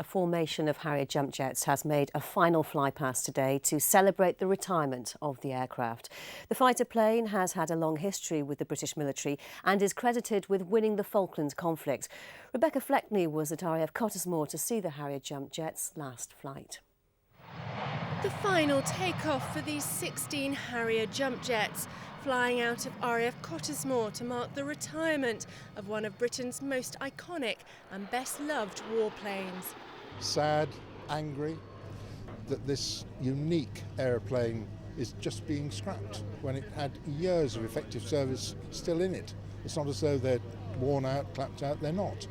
A formation of Harrier jump jets has made a final flypast today to celebrate the retirement of the aircraft. The fighter plane has had a long history with the British military and is credited with winning the Falklands conflict. Rebecca Fleckney was at RAF Cottesmore to see the Harrier jump jet's last flight. The final takeoff for these 16 Harrier jump jets, flying out of RAF Cottesmore to mark the retirement of one of Britain's most iconic and best-loved warplanes. Sad, angry that this unique aeroplane is just being scrapped when it had years of effective service still in it. It's not as though they're worn out, clapped out, they're not.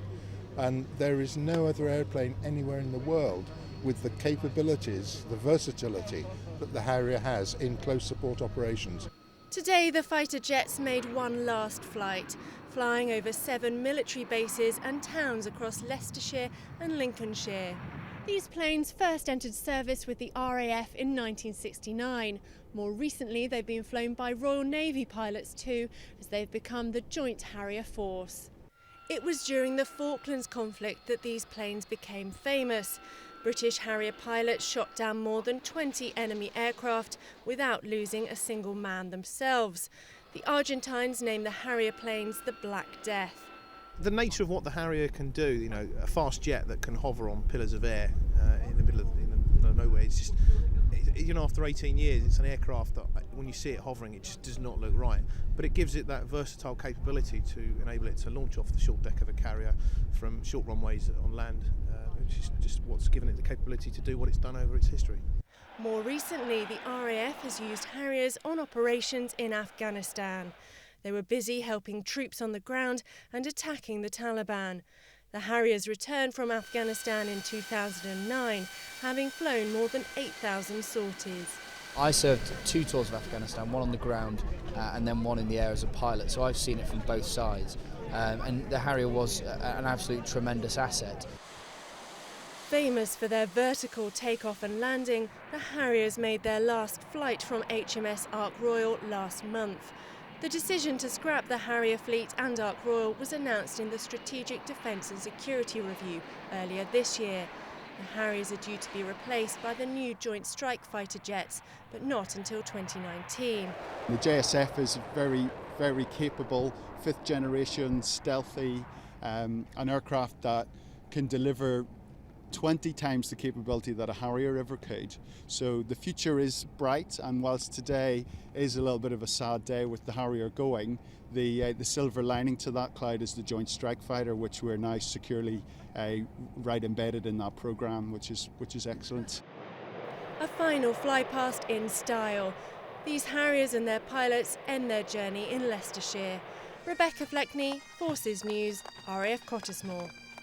And there is no other airplane anywhere in the world with the capabilities, the versatility that the Harrier has in close support operations. Today the fighter jets made one last flight, flying over 7 military bases and towns across Leicestershire and Lincolnshire. These planes first entered service with the RAF in 1969. More recently they've been flown by Royal Navy pilots too, as they've become the Joint Harrier Force. It was during the Falklands conflict that these planes became famous. British Harrier pilots shot down more than 20 enemy aircraft without losing a single man themselves. The Argentines named the Harrier planes the Black Death. The nature of what the Harrier can do, you know, a fast jet that can hover on pillars of air in the middle of nowhere, it's just, you know, after 18 years, it's an aircraft that when you see it hovering, it just does not look right. But it gives it that versatile capability to enable it to launch off the short deck of a carrier from short runways on land, which is just what's given it the capability to do what it's done over its history. More recently, the RAF has used Harriers on operations in Afghanistan. They were busy helping troops on the ground and attacking the Taliban. The Harriers returned from Afghanistan in 2009, having flown more than 8,000 sorties. I served 2 tours of Afghanistan, one on the ground and then one in the air as a pilot, so I've seen it from both sides. And the Harrier was an absolute tremendous asset. Famous for their vertical takeoff and landing, the Harriers made their last flight from HMS Ark Royal last month. The decision to scrap the Harrier fleet and Ark Royal was announced in the Strategic Defence and Security Review earlier this year. The Harriers are due to be replaced by the new Joint Strike Fighter jets, but not until 2019. The JSF is very, very capable, 5th generation, stealthy, an aircraft that can deliver 20 times the capability that a Harrier ever could. So the future is bright, and whilst today is a little bit of a sad day with the Harrier going, the silver lining to that cloud is the Joint Strike Fighter, which we're now securely right embedded in that programme, which is excellent. A final flypast in style. These Harriers and their pilots end their journey in Leicestershire. Rebecca Fleckney, Forces News, RAF Cottesmore.